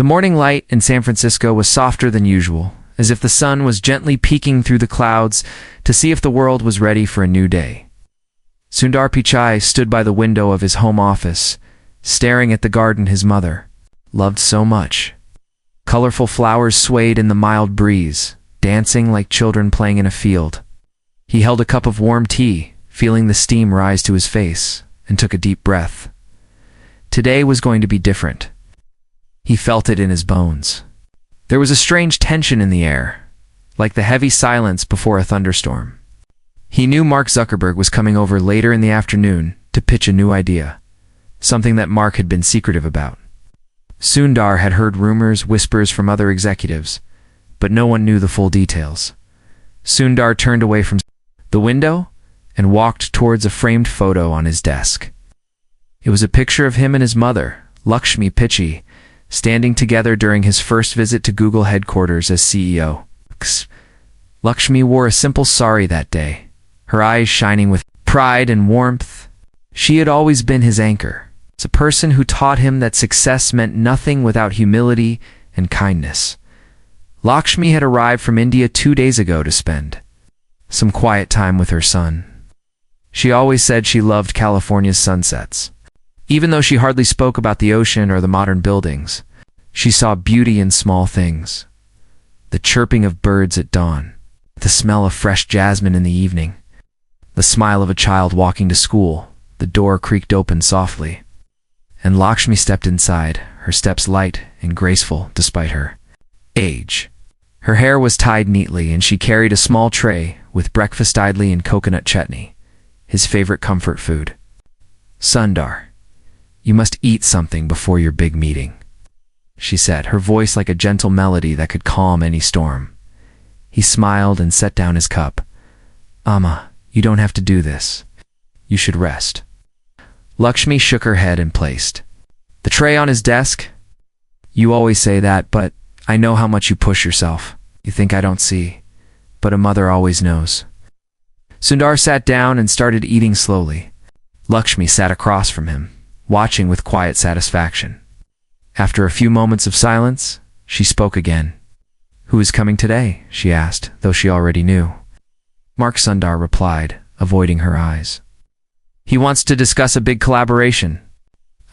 The morning light in San Francisco was softer than usual, as if the sun was gently peeking through the clouds to see if the world was ready for a new day. Sundar Pichai stood by the window of his home office, staring at the garden his mother loved so much. Colorful flowers swayed in the mild breeze, dancing like children playing in a field. He held a cup of warm tea, feeling the steam rise to his face, and took a deep breath. Today was going to be different. He felt it in his bones. There was a strange tension in the air, like the heavy silence before a thunderstorm. He knew Mark Zuckerberg was coming over later in the afternoon to pitch a new idea, something that Mark had been secretive about. Sundar had heard rumors, whispers from other executives, but no one knew the full details. Sundar turned away from the window and walked towards a framed photo on his desk. It was a picture of him and his mother, Lakshmi, standing together during his first visit to Google headquarters as CEO. Lakshmi wore a simple sari that day, her eyes shining with pride and warmth. She had always been his anchor, a person who taught him that success meant nothing without humility and kindness. Lakshmi had arrived from India 2 days ago to spend some quiet time with her son. She always said she loved California's sunsets. Even though she hardly spoke about the ocean or the modern buildings, she saw beauty in small things. The chirping of birds at dawn, the smell of fresh jasmine in the evening, the smile of a child walking to school. The door creaked open softly, and Lakshmi stepped inside, her steps light and graceful despite her age. Her hair was tied neatly, and she carried a small tray with breakfast idli and coconut chutney, his favorite comfort food. "Sundar, you must eat something before your big meeting," she said, her voice like a gentle melody that could calm any storm. He smiled and set down his cup. "Amma, you don't have to do this. You should rest." Lakshmi shook her head and placed the tray on his desk. "You always say that, but I know how much you push yourself. You think I don't see, but a mother always knows." Sundar sat down and started eating slowly. Lakshmi sat across from him, watching with quiet satisfaction. After a few moments of silence, she spoke again. "Who is coming today?" she asked, though she already knew. "Mark," Sundar replied, avoiding her eyes. "He wants to discuss a big collaboration.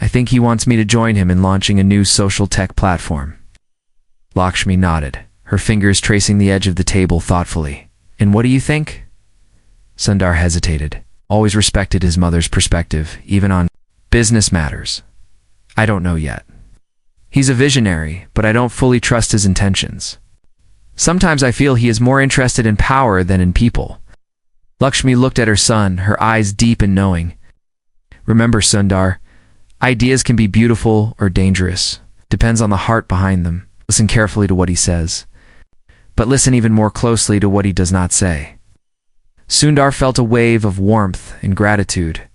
I think he wants me to join him in launching a new social tech platform." Lakshmi nodded, her fingers tracing the edge of the table thoughtfully. "And what do you think?" Sundar hesitated, always respected his mother's perspective, even on business matters. "I don't know yet. He's a visionary, but I don't fully trust his intentions. Sometimes I feel he is more interested in power than in people." Lakshmi looked at her son, her eyes deep and knowing. "Remember, Sundar, ideas can be beautiful or dangerous. Depends on the heart behind them. Listen carefully to what he says, but listen even more closely to what he does not say." Sundar felt a wave of warmth and gratitude.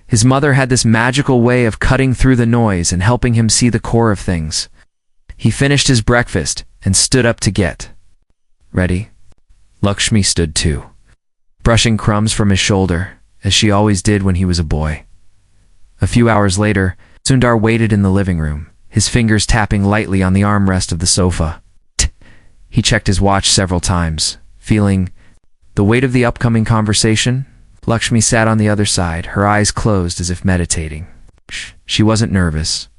His mother had this magical way of cutting through the noise and helping him see the core of things. He finished his breakfast and stood up to get ready. Lakshmi stood too, brushing crumbs from his shoulder, as she always did when he was a boy. A few hours later, Sundar waited in the living room, his fingers tapping lightly on the armrest of the sofa. He checked his watch several times, feeling the weight of the upcoming conversation. Lakshmi sat on the other side, her eyes closed as if meditating. She wasn't nervous.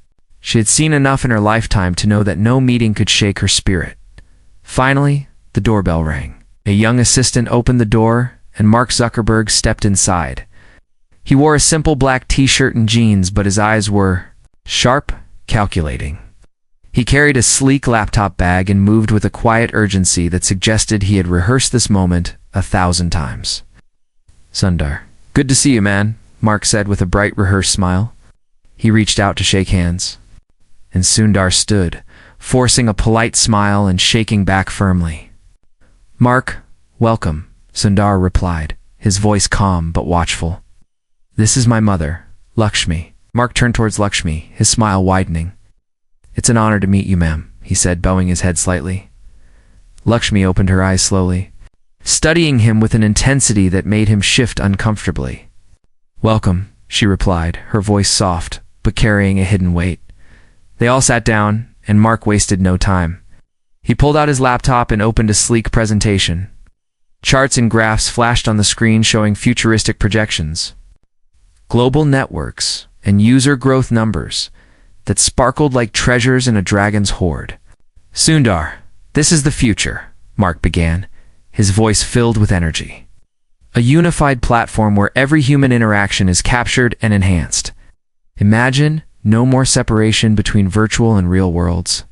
She had seen enough in her lifetime to know that no meeting could shake her spirit. Finally, the doorbell rang. A young assistant opened the door, and Mark Zuckerberg stepped inside. He wore a simple black t-shirt and jeans, but his eyes were sharp, calculating. He carried a sleek laptop bag and moved with a quiet urgency that suggested he had rehearsed this moment 1,000 times. "Sundar, good to see you, man," Mark said with a bright, rehearsed smile. He reached out to shake hands, and Sundar stood, forcing a polite smile and shaking back firmly. "Mark, welcome," Sundar replied, his voice calm but watchful. "This is my mother, Lakshmi." Mark turned towards Lakshmi, his smile widening. "It's an honor to meet you, ma'am," he said, bowing his head slightly. Lakshmi opened her eyes slowly, studying him with an intensity that made him shift uncomfortably. "Welcome," she replied, her voice soft, but carrying a hidden weight. They all sat down, and Mark wasted no time. He pulled out his laptop and opened a sleek presentation. Charts and graphs flashed on the screen showing futuristic projections, global networks, and user growth numbers that sparkled like treasures in a dragon's hoard. "Sundar, this is the future," Mark began, his voice filled with energy. "A unified platform where every human interaction is captured and enhanced. Imagine no more separation between virtual and real worlds.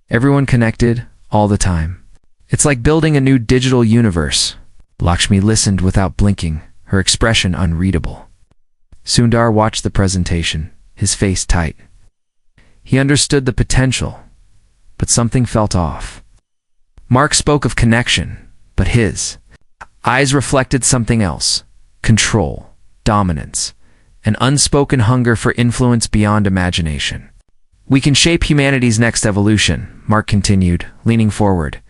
Everyone connected, all the time. It's like building a new digital universe." Lakshmi listened without blinking, her expression unreadable. Sundar watched the presentation, his face tight. He understood the potential, but something felt off. Mark spoke of connection, but his eyes reflected something else: control, dominance, an unspoken hunger for influence beyond imagination. "We can shape humanity's next evolution," Mark continued, leaning forward.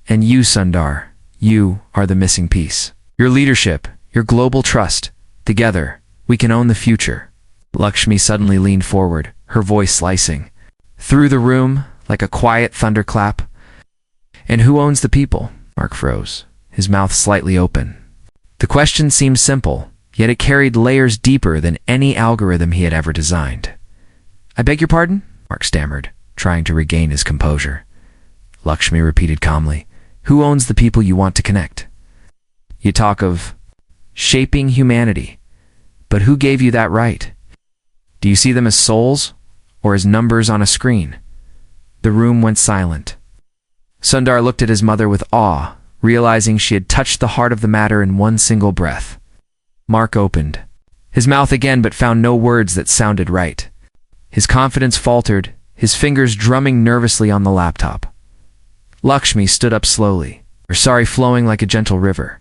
"And you, Sundar, you are the missing piece. Your leadership, your global trust, together, we can own the future." Lakshmi suddenly leaned forward, her voice slicing through the room like a quiet thunderclap. "And who owns the people?" Mark froze, his mouth slightly open. The question seemed simple, yet it carried layers deeper than any algorithm he had ever designed. "I beg your pardon?" Mark stammered, trying to regain his composure. Lakshmi repeated calmly, "Who owns the people you want to connect? You talk of shaping humanity, but who gave you that right? Do you see them as souls or as numbers on a screen?" The room went silent. Sundar looked at his mother with awe, realizing she had touched the heart of the matter in one single breath. Mark opened his mouth again but found no words that sounded right. His confidence faltered, his fingers drumming nervously on the laptop. Lakshmi stood up slowly, her sari flowing like a gentle river.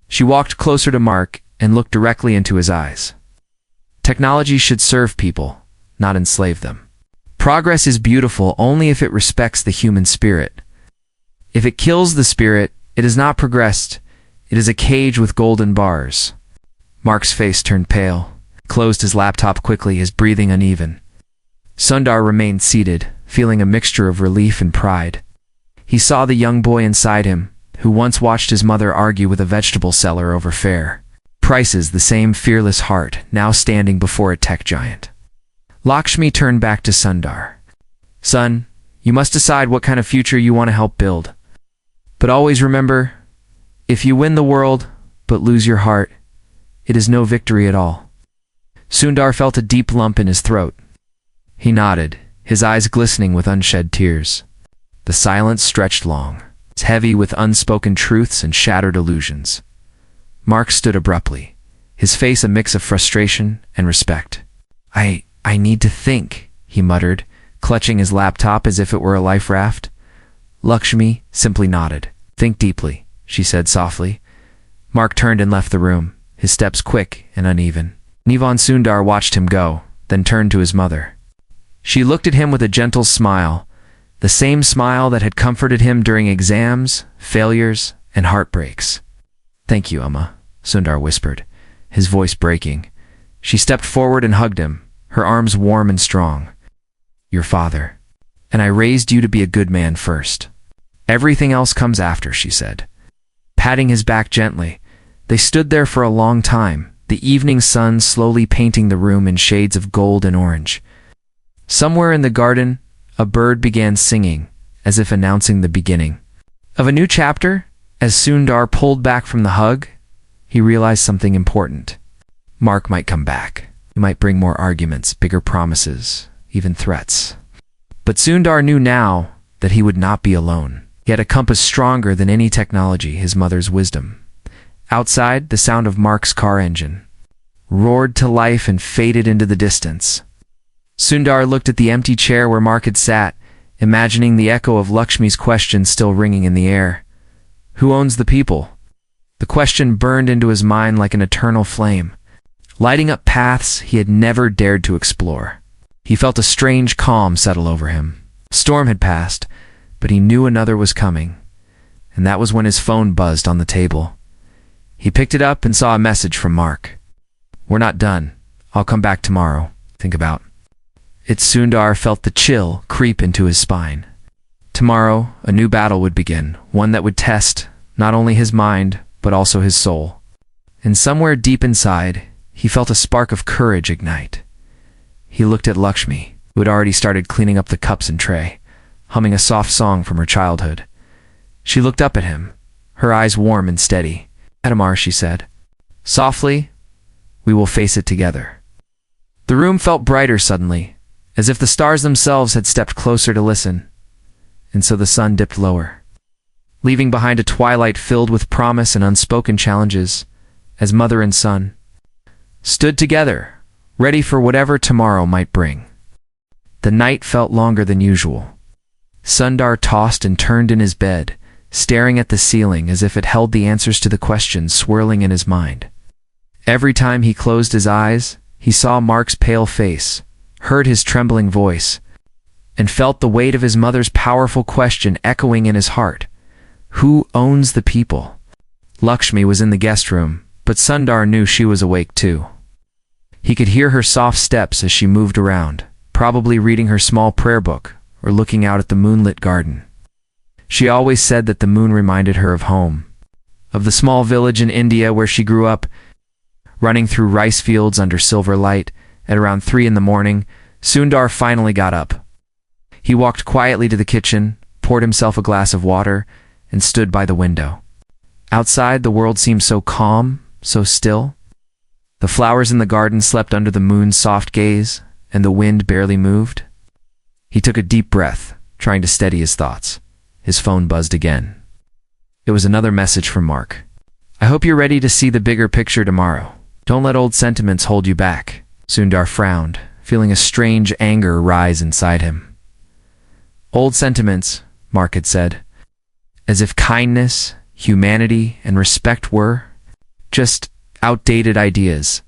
She walked closer to Mark and looked directly into his eyes. "Technology should serve people, not enslave them. Progress is beautiful only if it respects the human spirit. If it kills the spirit, it is not progressed, it is a cage with golden bars." Mark's face turned pale, closed his laptop quickly, his breathing uneven. Sundar remained seated, feeling a mixture of relief and pride. He saw the young boy inside him, who once watched his mother argue with a vegetable seller over fair prices, the same fearless heart, now standing before a tech giant. Lakshmi turned back to Sundar. "Son, you must decide what kind of future you want to help build. But always remember, if you win the world but lose your heart, it is no victory at all." Sundar felt a deep lump in his throat. He nodded, his eyes glistening with unshed tears. The silence stretched long, heavy with unspoken truths and shattered illusions. Mark stood abruptly, his face a mix of frustration and respect. I need to think," he muttered, clutching his laptop as if it were a life raft. Lakshmi simply nodded. "Think deeply," she said softly. Mark turned and left the room, his steps quick and uneven. Nivan Sundar watched him go, then turned to his mother. She looked at him with a gentle smile, the same smile that had comforted him during exams, failures, and heartbreaks. "Thank you, Amma," Sundar whispered, his voice breaking. She stepped forward and hugged him, her arms warm and strong. "Your father. And I raised you to be a good man first. Everything else comes after," she said, patting his back gently. They stood there for a long time, the evening sun slowly painting the room in shades of gold and orange. Somewhere in the garden, a bird began singing, as if announcing the beginning of a new chapter. As Sundar pulled back from the hug, he realized something important. Mark might come back. He might bring more arguments, bigger promises, even threats. But Sundar knew now that he would not be alone. He had a compass stronger than any technology, his mother's wisdom. Outside, the sound of Mark's car engine roared to life and faded into the distance. Sundar looked at the empty chair where Mark had sat, imagining the echo of Lakshmi's question still ringing in the air. Who owns the people? The question burned into his mind like an eternal flame, lighting up paths he had never dared to explore. He felt a strange calm settle over him. A storm had passed, but he knew another was coming, and that was when his phone buzzed on the table. He picked it up and saw a message from Mark. "We're not done. I'll come back tomorrow. Think about Sundar felt the chill creep into his spine. Tomorrow, a new battle would begin, one that would test not only his mind, but also his soul. And somewhere deep inside, he felt a spark of courage ignite. He looked at Lakshmi, who had already started cleaning up the cups and tray, humming a soft song from her childhood. She looked up at him, her eyes warm and steady. "Adamar," she said. "Softly, we will face it together." The room felt brighter suddenly, as if the stars themselves had stepped closer to listen. And so the sun dipped lower, leaving behind a twilight filled with promise and unspoken challenges, as mother and son stood together, ready for whatever tomorrow might bring. The night felt longer than usual. Sundar tossed and turned in his bed, staring at the ceiling as if it held the answers to the questions swirling in his mind. Every time he closed his eyes, he saw Mark's pale face, heard his trembling voice, and felt the weight of his mother's powerful question echoing in his heart. Who owns the people? Lakshmi was in the guest room, but Sundar knew she was awake too. He could hear her soft steps as she moved around, probably reading her small prayer book or looking out at the moonlit garden. She always said that the moon reminded her of home, of the small village in India where she grew up. Running through rice fields under silver light, at around 3 in the morning, Sundar finally got up. He walked quietly to the kitchen, poured himself a glass of water, and stood by the window. Outside, the world seemed so calm, so still. The flowers in the garden slept under the moon's soft gaze, and the wind barely moved. He took a deep breath, trying to steady his thoughts. His phone buzzed again. It was another message from Mark. "I hope you're ready to see the bigger picture tomorrow. Don't let old sentiments hold you back." Sundar frowned, feeling a strange anger rise inside him. "Old sentiments," Mark had said, as if kindness, humanity, and respect were just outdated ideas.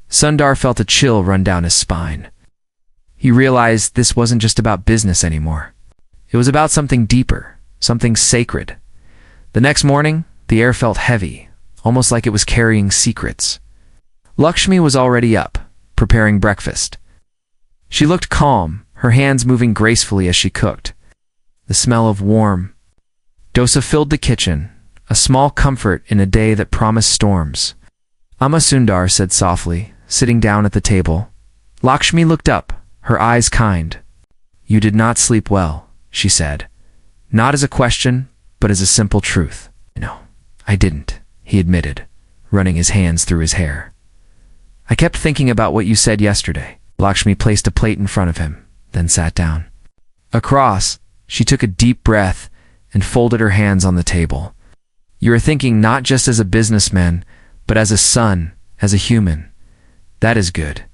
Sundar felt a chill run down his spine. He realized this wasn't just about business anymore. It was about something deeper, something sacred. The next morning, the air felt heavy, almost like it was carrying secrets. Lakshmi was already up, preparing breakfast. She looked calm, her hands moving gracefully as she cooked. The smell of warm dosa filled the kitchen, a small comfort in a day that promised storms. "Amma," Sundar said softly, sitting down at the table. Lakshmi looked up, her eyes kind. "You did not sleep well," she said. Not as a question, but as a simple truth. "No, I didn't," he admitted, running his hands through his hair. "I kept thinking about what you said yesterday." Lakshmi placed a plate in front of him, then sat down. Across, she took a deep breath and folded her hands on the table. "You are thinking not just as a businessman, but as a son, as a human. That is good.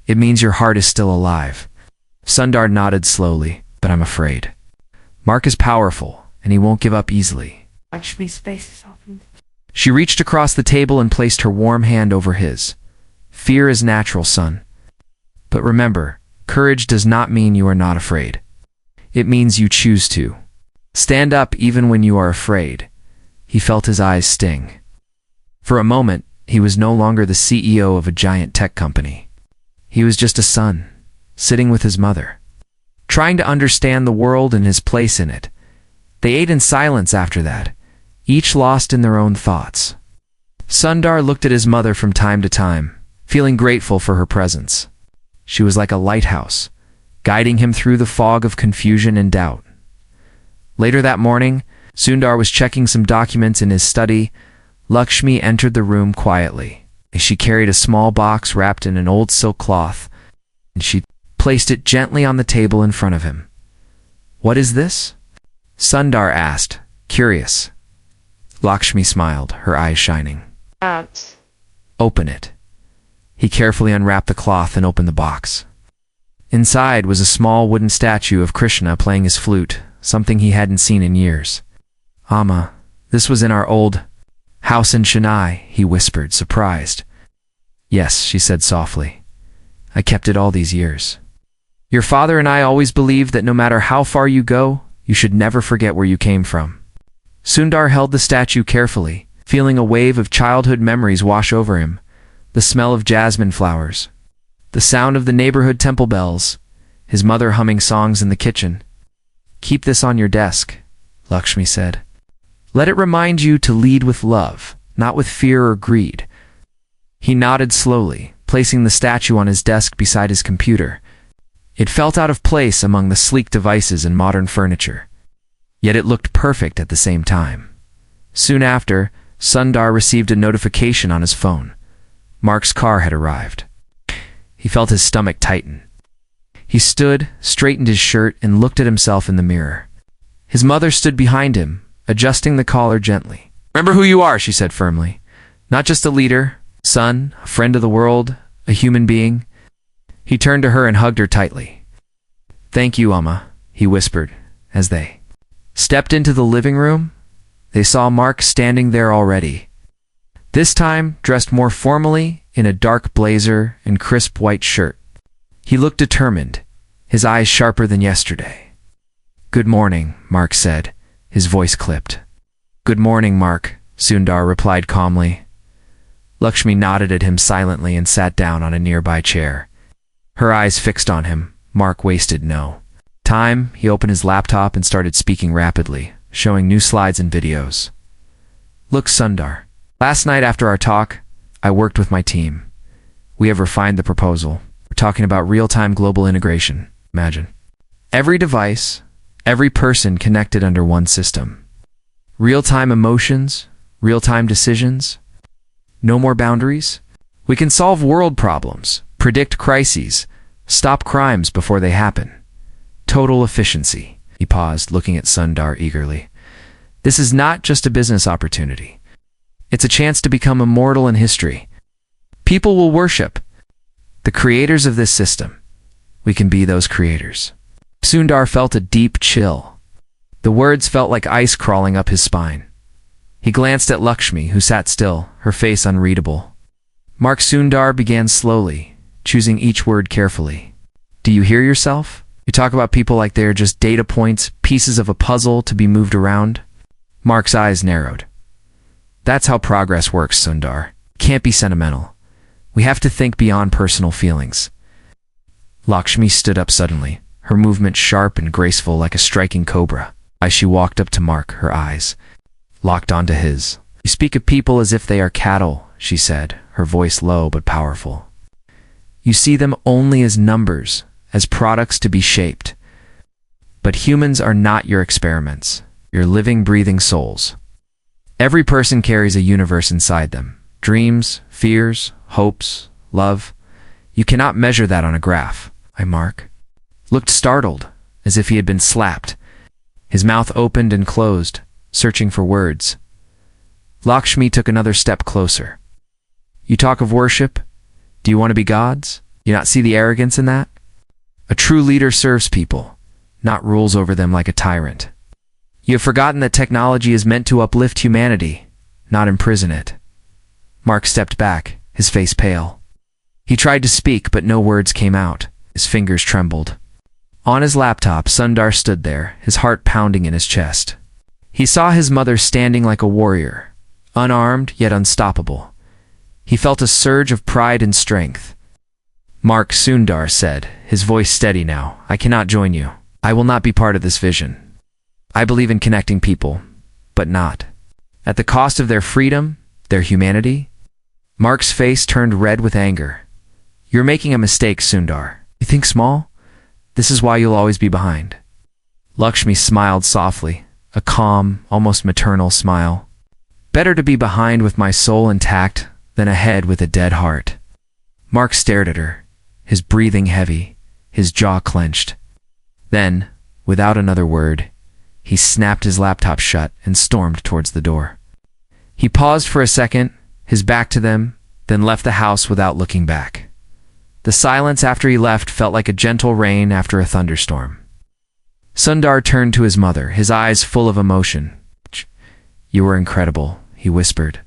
It means your heart is still alive." Sundar nodded slowly, "But I'm afraid. Mark is powerful, and he won't give up easily." Lakshmi's face softened. She reached across the table and placed her warm hand over his. "Fear is natural, son. But remember, courage does not mean you are not afraid. It means you choose to. Stand up even when you are afraid." He felt his eyes sting. For a moment, he was no longer the CEO of a giant tech company. He was just a son, sitting with his mother, trying to understand the world and his place in it. They ate in silence after that, each lost in their own thoughts. Sundar looked at his mother from time to time, feeling grateful for her presence. She was like a lighthouse, guiding him through the fog of confusion and doubt. Later that morning, Sundar was checking some documents in his study. Lakshmi entered the room quietly. She carried a small box wrapped in an old silk cloth, and she placed it gently on the table in front of him. "What is this?" Sundar asked, curious. Lakshmi smiled, her eyes shining. "Open it." He carefully unwrapped the cloth and opened the box. Inside was a small wooden statue of Krishna playing his flute, something he hadn't seen in years. "Amma, this was in our old house in Chennai," he whispered, surprised. "Yes," she said softly. "I kept it all these years. Your father and I always believed that no matter how far you go, you should never forget where you came from." Sundar held the statue carefully, feeling a wave of childhood memories wash over him. The smell of jasmine flowers, the sound of the neighborhood temple bells, his mother humming songs in the kitchen. "Keep this on your desk," Lakshmi said. "Let it remind you to lead with love, not with fear or greed." He nodded slowly, placing the statue on his desk beside his computer. It felt out of place among the sleek devices and modern furniture. Yet it looked perfect at the same time. Soon after, Sundar received a notification on his phone. Mark's car had arrived. He felt his stomach tighten. He stood, straightened his shirt, and looked at himself in the mirror. His mother stood behind him, adjusting the collar gently. "Remember who you are," she said firmly. "Not just a leader, son, a friend of the world, a human being." He turned to her and hugged her tightly. "Thank you, Amma," he whispered, as they stepped into the living room. They saw Mark standing there already. This time, dressed more formally in a dark blazer and crisp white shirt. He looked determined, his eyes sharper than yesterday. "Good morning," Mark said, his voice clipped. "Good morning, Mark," Sundar replied calmly. Lakshmi nodded at him silently and sat down on a nearby chair. Her eyes fixed on him, Mark wasted no time. He opened his laptop and started speaking rapidly, showing new slides and videos. "Look, Sundar, last night after our talk, I worked with my team. We have refined the proposal. We're talking about real-time global integration. Imagine. Every device, every person connected under one system. Real-time emotions, real-time decisions. No more boundaries. We can solve world problems, predict crises, stop crimes before they happen. Total efficiency." He paused, looking at Sundar eagerly. "This is not just a business opportunity. It's a chance to become immortal in history. People will worship the creators of this system. We can be those creators." Sundar felt a deep chill. The words felt like ice crawling up his spine. He glanced at Lakshmi, who sat still, her face unreadable. Mark Sundar began slowly, choosing each word carefully. "Do you hear yourself? You talk about people like they're just data points, pieces of a puzzle to be moved around." Mark's eyes narrowed. "That's how progress works, Sundar. Can't be sentimental. We have to think beyond personal feelings." Lakshmi stood up suddenly, her movement sharp and graceful like a striking cobra. As she walked up to Mark, her eyes locked onto his. "You speak of people as if they are cattle," she said, her voice low but powerful. "You see them only as numbers, as products to be shaped. But humans are not your experiments, your living, breathing souls. Every person carries a universe inside them. Dreams, fears, hopes, love. You cannot measure that on a graph." Mark looked startled, as if he had been slapped. His mouth opened and closed, searching for words. Lakshmi took another step closer. "You talk of worship? Do you want to be gods? Do you not see the arrogance in that? A true leader serves people, not rules over them like a tyrant. You have forgotten that technology is meant to uplift humanity, not imprison it." Mark stepped back, his face pale. He tried to speak, but no words came out. His fingers trembled. On his laptop, Sundar stood there, his heart pounding in his chest. He saw his mother standing like a warrior, unarmed yet unstoppable. He felt a surge of pride and strength. "Mark," Sundar said, his voice steady now, "I cannot join you. I will not be part of this vision. I believe in connecting people, but not at the cost of their freedom, their humanity." Mark's face turned red with anger. "You're making a mistake, Sundar. You think small? This is why you'll always be behind." Lakshmi smiled softly, a calm, almost maternal smile. "Better to be behind with my soul intact than ahead with a dead heart." Mark stared at her, his breathing heavy, his jaw clenched. Then, without another word, he snapped his laptop shut and stormed towards the door. He paused for a second, his back to them, then left the house without looking back. The silence after he left felt like a gentle rain after a thunderstorm. Sundar turned to his mother, his eyes full of emotion. "You were incredible," he whispered,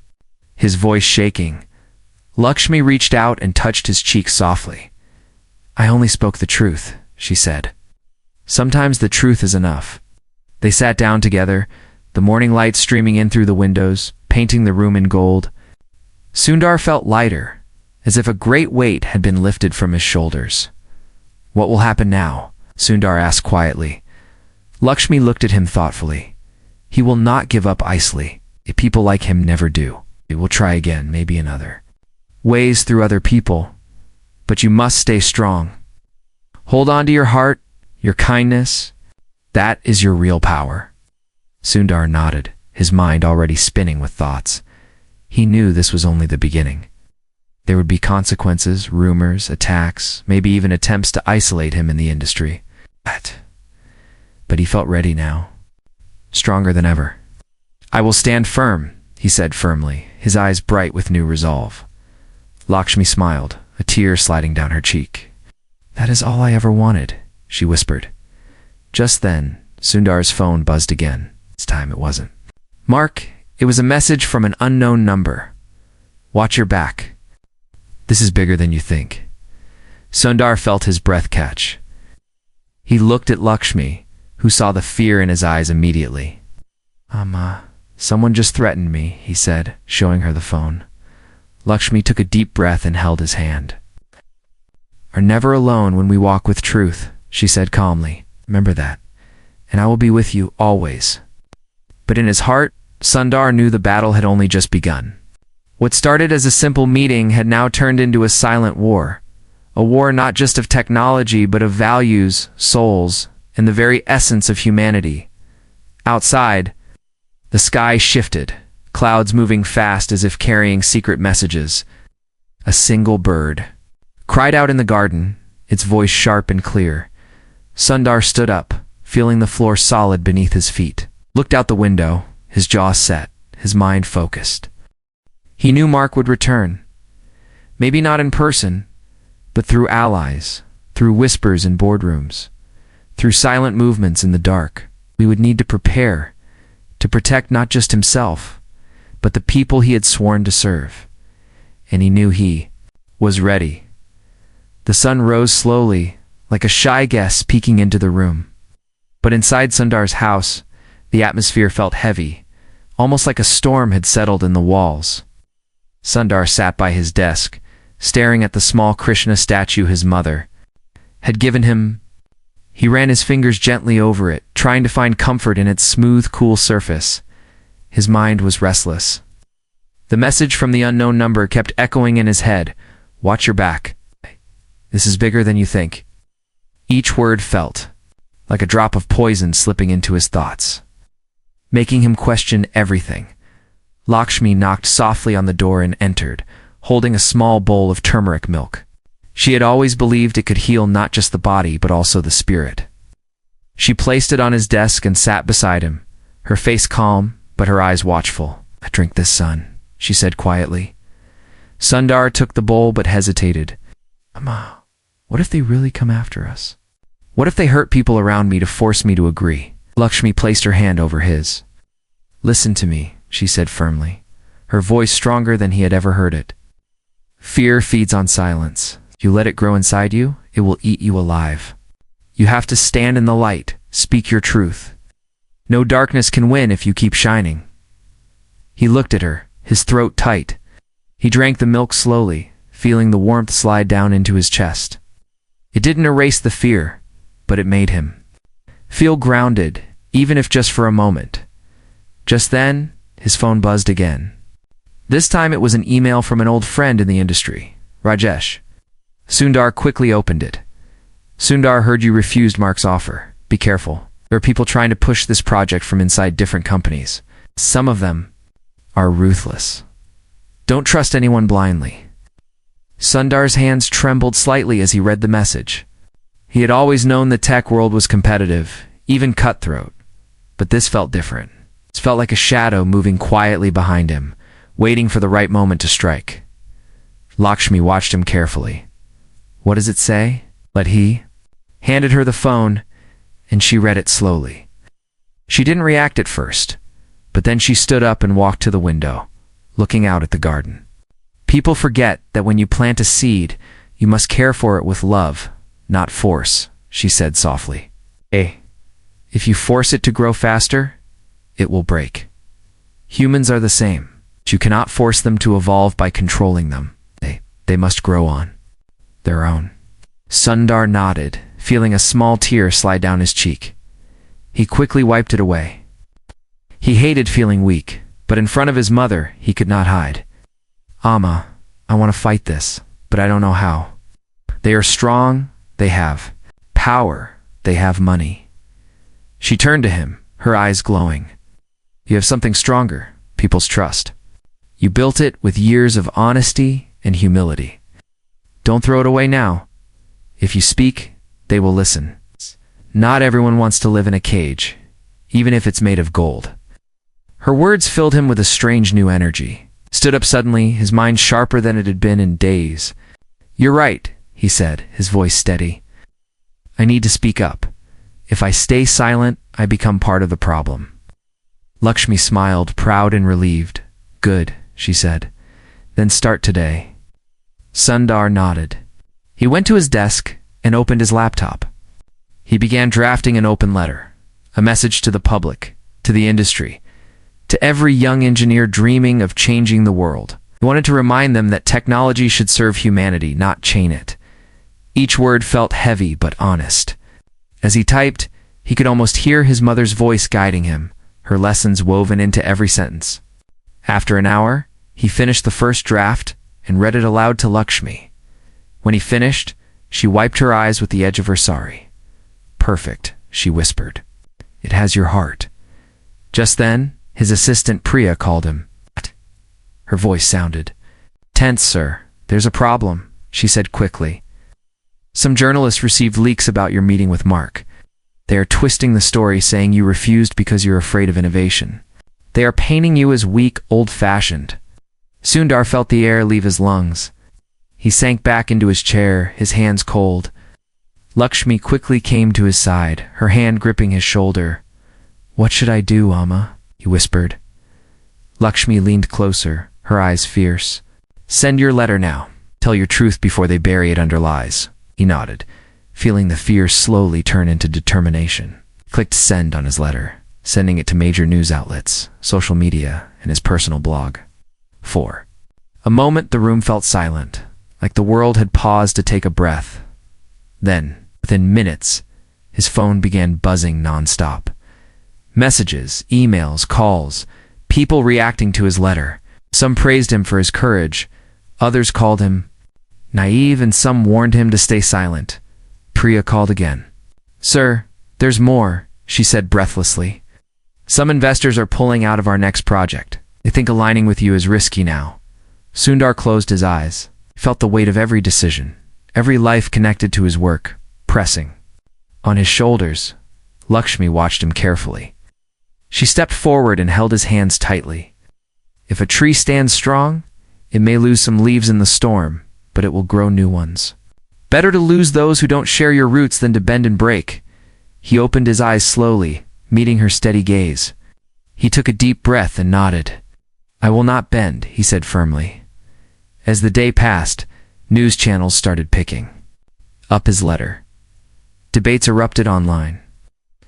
his voice shaking. Lakshmi reached out and touched his cheek softly. "I only spoke the truth," she said. "Sometimes the truth is enough." They sat down together, the morning light streaming in through the windows, painting the room in gold. Sundar felt lighter, as if a great weight had been lifted from his shoulders. What will happen now? Sundar asked quietly. Lakshmi looked at him thoughtfully. He will not give up easily. People like him never do. He will try again, maybe another ways through other people. But you must stay strong. Hold on to your heart, your kindness. That is your real power. Sundar nodded, his mind already spinning with thoughts. He knew this was only the beginning. There would be consequences, rumors, attacks, maybe even attempts to isolate him in the industry. But he felt ready now, stronger than ever. I will stand firm, he said firmly, his eyes bright with new resolve. Lakshmi smiled, a tear sliding down her cheek. That is all I ever wanted, she whispered. Just then, Sundar's phone buzzed again. This time it wasn't. Mark, it was a message from an unknown number. Watch your back. This is bigger than you think. Sundar felt his breath catch. He looked at Lakshmi, who saw the fear in his eyes immediately. Someone just threatened me, he said, showing her the phone. Lakshmi took a deep breath and held his hand. Are never alone when we walk with truth, she said calmly. Remember that. And I will be with you always. But in his heart, Sundar knew the battle had only just begun. What started as a simple meeting had now turned into a silent war. A war not just of technology, but of values, souls, and the very essence of humanity. Outside, the sky shifted, clouds moving fast as if carrying secret messages. A single bird cried out in the garden, its voice sharp and clear. Sundar stood up, feeling the floor solid beneath his feet. Looked out the window, his jaw set, his mind focused. He knew Mark would return. Maybe not in person, but through allies, through whispers in boardrooms, through silent movements in the dark. We would need to prepare, to protect not just himself, but the people he had sworn to serve. And he knew he was ready. The sun rose slowly, like a shy guest peeking into the room. But inside Sundar's house, the atmosphere felt heavy, almost like a storm had settled in the walls. Sundar sat by his desk, staring at the small Krishna statue his mother had given him. He ran his fingers gently over it, trying to find comfort in its smooth, cool surface. His mind was restless. The message from the unknown number kept echoing in his head. Watch your back. This is bigger than you think. Each word felt like a drop of poison slipping into his thoughts, making him question everything. Lakshmi knocked softly on the door and entered, holding a small bowl of turmeric milk. She had always believed it could heal not just the body but also the spirit. She placed it on his desk and sat beside him, her face calm but her eyes watchful. Drink this, son, she said quietly. Sundar took the bowl but hesitated. Amma, what if they really come after us? What if they hurt people around me to force me to agree? Lakshmi placed her hand over his. Listen to me, she said firmly, her voice stronger than he had ever heard it. Fear feeds on silence. If you let it grow inside you, it will eat you alive. You have to stand in the light, speak your truth. No darkness can win if you keep shining. He looked at her, his throat tight. He drank the milk slowly, feeling the warmth slide down into his chest. It didn't erase the fear, but it made him feel grounded, even if just for a moment. Just then, his phone buzzed again. This time it was an email from an old friend in the industry, Rajesh. Sundar quickly opened it. Sundar heard you refused Mark's offer. Be careful. There are people trying to push this project from inside different companies. Some of them are ruthless. Don't trust anyone blindly. Sundar's hands trembled slightly as he read the message. He had always known the tech world was competitive, even cutthroat. But this felt different. It felt like a shadow moving quietly behind him, waiting for the right moment to strike. Lakshmi watched him carefully. What does it say? He handed her the phone, and she read it slowly. She didn't react at first, but then she stood up and walked to the window, looking out at the garden. People forget that when you plant a seed, you must care for it with love, not force, she said softly. If you force it to grow faster, it will break. Humans are the same. You cannot force them to evolve by controlling them. They must grow on their own. Sundar nodded, feeling a small tear slide down his cheek. He quickly wiped it away. He hated feeling weak, but in front of his mother, he could not hide. "Amma, I want to fight this, but I don't know how. They are strong, they have power, they have money." She turned to him, her eyes glowing. "You have something stronger, people's trust. You built it with years of honesty and humility. Don't throw it away now. If you speak, they will listen. Not everyone wants to live in a cage, even if it's made of gold." Her words filled him with a strange new energy. Stood up suddenly, his mind sharper than it had been in days. "You're right," he said, his voice steady. "I need to speak up. If I stay silent, I become part of the problem." Lakshmi smiled, proud and relieved. "Good," she said. "Then start today." Sundar nodded. He went to his desk and opened his laptop. He began drafting an open letter, a message to the public, to the industry, to every young engineer dreaming of changing the world. He wanted to remind them that technology should serve humanity, not chain it. Each word felt heavy but honest. As he typed, he could almost hear his mother's voice guiding him, her lessons woven into every sentence. After an hour, he finished the first draft and read it aloud to Lakshmi. When he finished, she wiped her eyes with the edge of her sari. "Perfect," she whispered. "It has your heart." Just then, his assistant Priya called him. Her voice sounded tense. "Sir, there's a problem," she said quickly. "Some journalists received leaks about your meeting with Mark. They are twisting the story, saying you refused because you're afraid of innovation. They are painting you as weak, old-fashioned." Sundar felt the air leave his lungs. He sank back into his chair, his hands cold. Lakshmi quickly came to his side, her hand gripping his shoulder. "What should I do, Amma?" he whispered. Lakshmi leaned closer, her eyes fierce. "Send your letter now. Tell your truth before they bury it under lies." He nodded, feeling the fear slowly turn into determination. He clicked send on his letter, sending it to major news outlets, social media, and his personal blog. 4. A moment the room felt silent, like the world had paused to take a breath. Then, within minutes, his phone began buzzing nonstop. Messages, emails, calls, people reacting to his letter. Some praised him for his courage, others called him naive, and some warned him to stay silent. Priya called again. "Sir, there's more," she said breathlessly. "Some investors are pulling out of our next project. They think aligning with you is risky now." Sundar closed his eyes. He felt the weight of every decision, every life connected to his work, pressing on his shoulders. Lakshmi watched him carefully. She stepped forward and held his hands tightly. "If a tree stands strong, it may lose some leaves in the storm, but it will grow new ones. Better to lose those who don't share your roots than to bend and break." He opened his eyes slowly, meeting her steady gaze. He took a deep breath and nodded. "I will not bend," he said firmly. As the day passed, news channels started picking up his letter. Debates erupted online.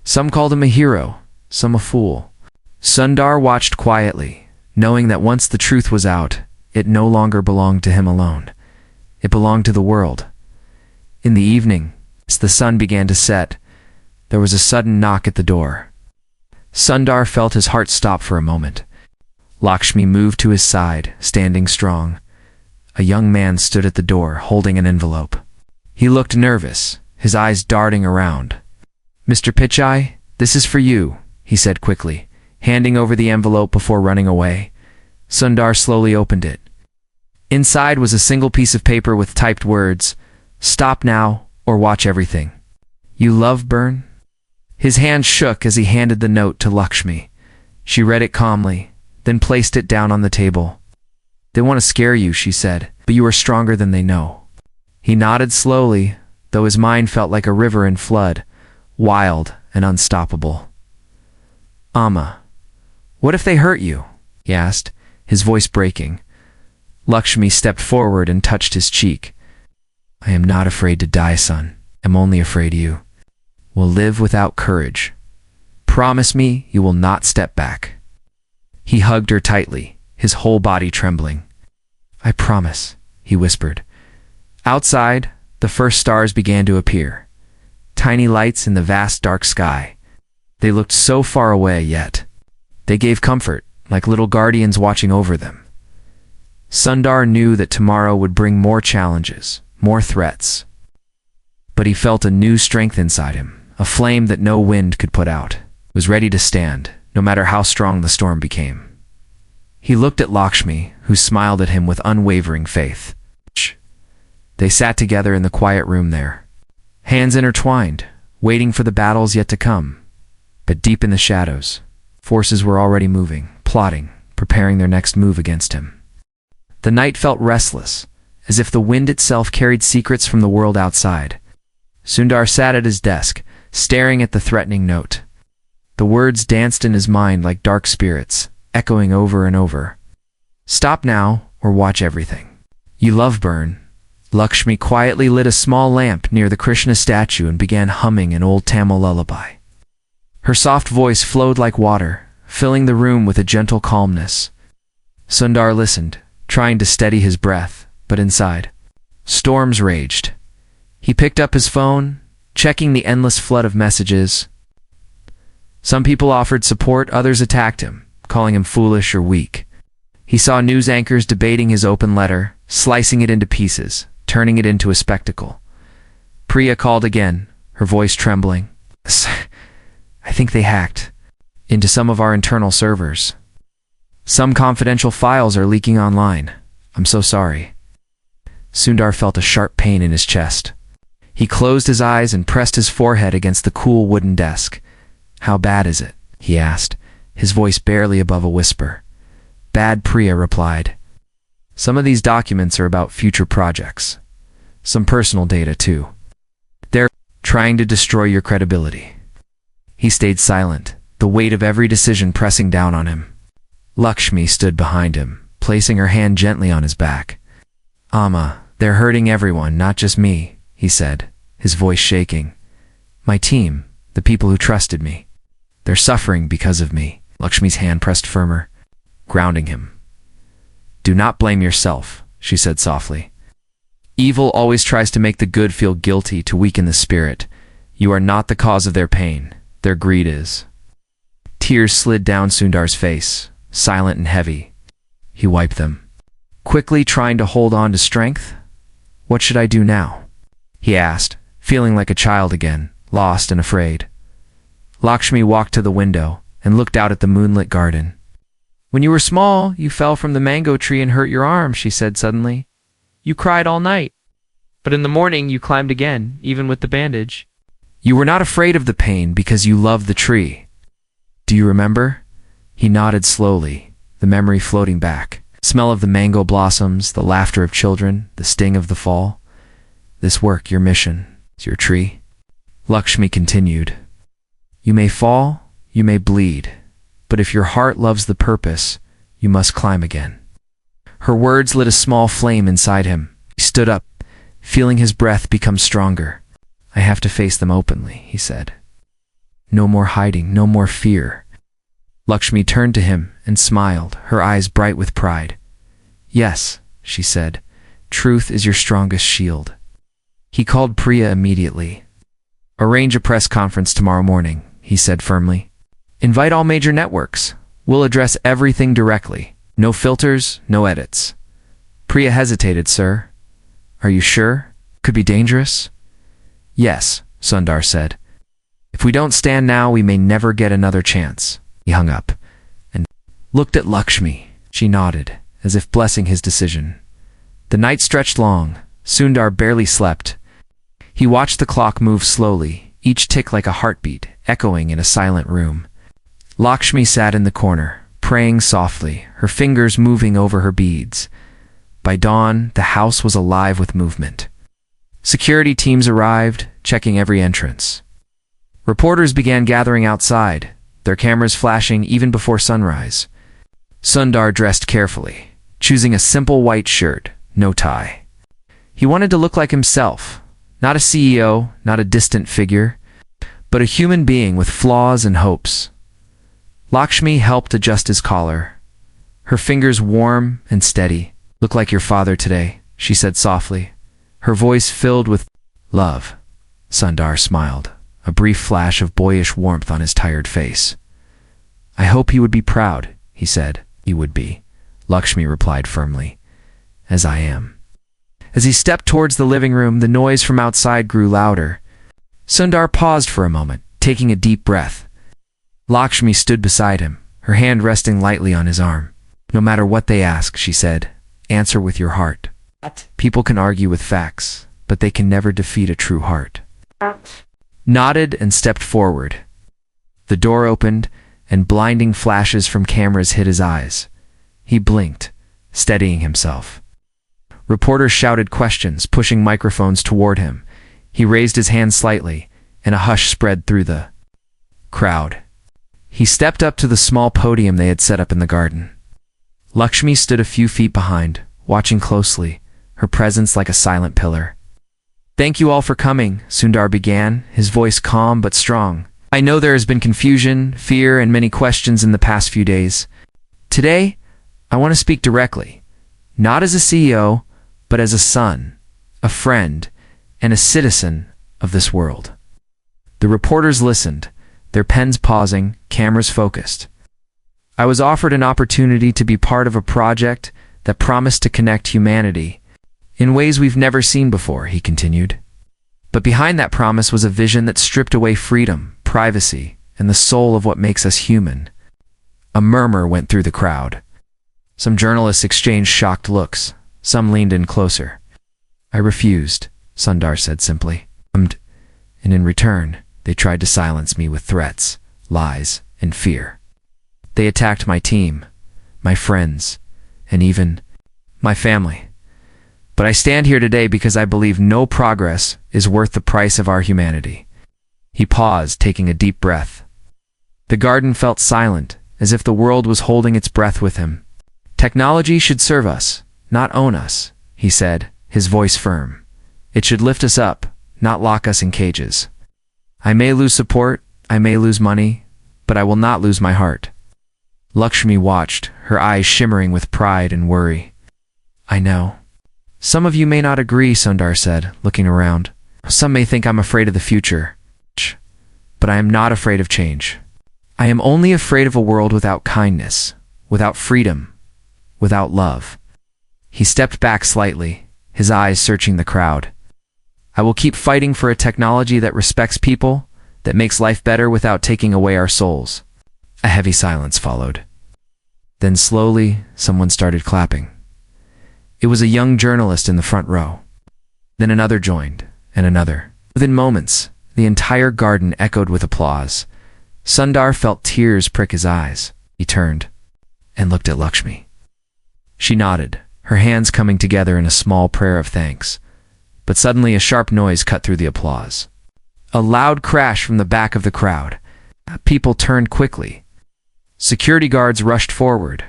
Some called him a hero, some a fool. Sundar watched quietly, knowing that once the truth was out, it no longer belonged to him alone. It belonged to the world. In the evening, as the sun began to set, there was a sudden knock at the door. Sundar felt his heart stop for a moment. Lakshmi moved to his side, standing strong. A young man stood at the door, holding an envelope. He looked nervous, his eyes darting around. "Mr. Pichai, this is for you," he said quickly, handing over the envelope before running away. Sundar slowly opened it. Inside was a single piece of paper with typed words, "Stop now or watch everything. You love Burn?" His hand shook as he handed the note to Lakshmi. She read it calmly, then placed it down on the table. "They want to scare you," she said, "but you are stronger than they know." He nodded slowly, though his mind felt like a river in flood, wild and unstoppable. "Amma, what if they hurt you?" he asked, his voice breaking. Lakshmi stepped forward and touched his cheek. "I am not afraid to die, son. I'm only afraid you will live without courage. Promise me you will not step back." He hugged her tightly, his whole body trembling. "I promise," he whispered. Outside, the first stars began to appear. tiny lights in the vast dark sky. They looked so far away, yet they gave comfort, like little guardians watching over them. Sundar knew that tomorrow would bring more challenges, more threats. But he felt a new strength inside him, a flame that no wind could put out. He was ready to stand, no matter how strong the storm became. He looked at Lakshmi, who smiled at him with unwavering faith. They sat together in the quiet room there, hands intertwined, waiting for the battles yet to come. But deep in the shadows, forces were already moving, plotting, preparing their next move against him. The night felt restless, as if the wind itself carried secrets from the world outside. Sundar sat at his desk, staring at the threatening note. The words danced in his mind like dark spirits, echoing over and over. Stop now, or watch everything. You love burn. Lakshmi quietly lit a small lamp near the Krishna statue and began humming an old Tamil lullaby. Her soft voice flowed like water, filling the room with a gentle calmness. Sundar listened, trying to steady his breath, but inside, storms raged. He picked up his phone, checking the endless flood of messages. Some people offered support, others attacked him, calling him foolish or weak. He saw news anchors debating his open letter, slicing it into pieces, turning it into a spectacle. Priya called again, her voice trembling. I think they hacked into some of our internal servers. Some confidential files are leaking online. I'm so sorry. Sundar felt a sharp pain in his chest. He closed his eyes and pressed his forehead against the cool wooden desk. How bad is it? He asked, his voice barely above a whisper. Bad, Priya replied. Some of these documents are about future projects. Some personal data, too. They're trying to destroy your credibility. He stayed silent, the weight of every decision pressing down on him. Lakshmi stood behind him, placing her hand gently on his back. Amma, they're hurting everyone, not just me, he said, his voice shaking. My team, the people who trusted me. They're suffering because of me. Lakshmi's hand pressed firmer, grounding him. Do not blame yourself, she said softly. Evil always tries to make the good feel guilty to weaken the spirit. You are not the cause of their pain. Their greed is. Tears slid down Sundar's face, silent and heavy. He wiped them, quickly trying to hold on to strength. What should I do now? He asked, feeling like a child again, lost and afraid. Lakshmi walked to the window and looked out at the moonlit garden. When you were small, you fell from the mango tree and hurt your arm, she said suddenly. You cried all night. But in the morning you climbed again, even with the bandage. You were not afraid of the pain because you loved the tree. Do you remember? He nodded slowly, the memory floating back. Smell of the mango blossoms, the laughter of children, the sting of the fall. This work, your mission, is your tree. Lakshmi continued. You may fall, you may bleed, but if your heart loves the purpose, you must climb again. Her words lit a small flame inside him. He stood up, feeling his breath become stronger. I have to face them openly, he said. No more hiding, no more fear. Lakshmi turned to him and smiled, her eyes bright with pride. Yes, she said, truth is your strongest shield. He called Priya immediately. Arrange a press conference tomorrow morning, he said firmly. Invite all major networks. We'll address everything directly. No filters, no edits. Priya hesitated, sir. Are you sure? Could be dangerous? Yes, Sundar said. If we don't stand now, we may never get another chance. He hung up and looked at Lakshmi. She nodded, as if blessing his decision. The night stretched long. Sundar barely slept. He watched the clock move slowly, each tick like a heartbeat, echoing in a silent room. Lakshmi sat in the corner, praying softly, her fingers moving over her beads. By dawn, the house was alive with movement. Security teams arrived, checking every entrance. Reporters began gathering outside, their cameras flashing even before sunrise. Sundar dressed carefully, choosing a simple white shirt, no tie. He wanted to look like himself, not a CEO, not a distant figure, but a human being with flaws and hopes. Lakshmi helped adjust his collar. Her fingers warm and steady. Look like your father today, she said softly, her voice filled with love. Sundar smiled, a brief flash of boyish warmth on his tired face. I hope he would be proud, he said. He would be, Lakshmi replied firmly, as I am. As he stepped towards the living room, the noise from outside grew louder. Sundar paused for a moment, taking a deep breath. Lakshmi stood beside him, her hand resting lightly on his arm. No matter what they ask, she said, answer with your heart. People can argue with facts, but they can never defeat a true heart. Nodded and stepped forward. The door opened, and blinding flashes from cameras hit his eyes. He blinked, steadying himself. Reporters shouted questions, pushing microphones toward him. He raised his hand slightly, and a hush spread through the crowd. He stepped up to the small podium they had set up in the garden. Lakshmi stood a few feet behind, watching closely, her presence like a silent pillar. Thank you all for coming, Sundar began, his voice calm but strong. I know there has been confusion, fear, and many questions in the past few days. Today, I want to speak directly, not as a CEO, but as a son, a friend, and a citizen of this world. The reporters listened, their pens pausing, cameras focused. I was offered an opportunity to be part of a project that promised to connect humanity in ways we've never seen before, he continued. But behind that promise was a vision that stripped away freedom, privacy, and the soul of what makes us human. A murmur went through the crowd. Some journalists exchanged shocked looks. Some leaned in closer. I refused, Sundar said simply. And in return, they tried to silence me with threats, lies, and fear. They attacked my team, my friends, and even my family. But I stand here today because I believe no progress is worth the price of our humanity. He paused, taking a deep breath. The garden felt silent, as if the world was holding its breath with him. Technology should serve us, not own us, he said, his voice firm. It should lift us up, not lock us in cages. I may lose support, I may lose money, but I will not lose my heart. Lakshmi watched, her eyes shimmering with pride and worry. I know. Some of you may not agree, Sundar said, looking around. Some may think I'm afraid of the future. But I am not afraid of change. I am only afraid of a world without kindness, without freedom, without love. He stepped back slightly, his eyes searching the crowd. I will keep fighting for a technology that respects people, that makes life better without taking away our souls. A heavy silence followed. Then slowly, someone started clapping. It was a young journalist in the front row. Then another joined, and another. Within moments, the entire garden echoed with applause. Sundar felt tears prick his eyes. He turned and looked at Lakshmi. She nodded, her hands coming together in a small prayer of thanks. But suddenly a sharp noise cut through the applause. A loud crash from the back of the crowd. People turned quickly. Security guards rushed forward.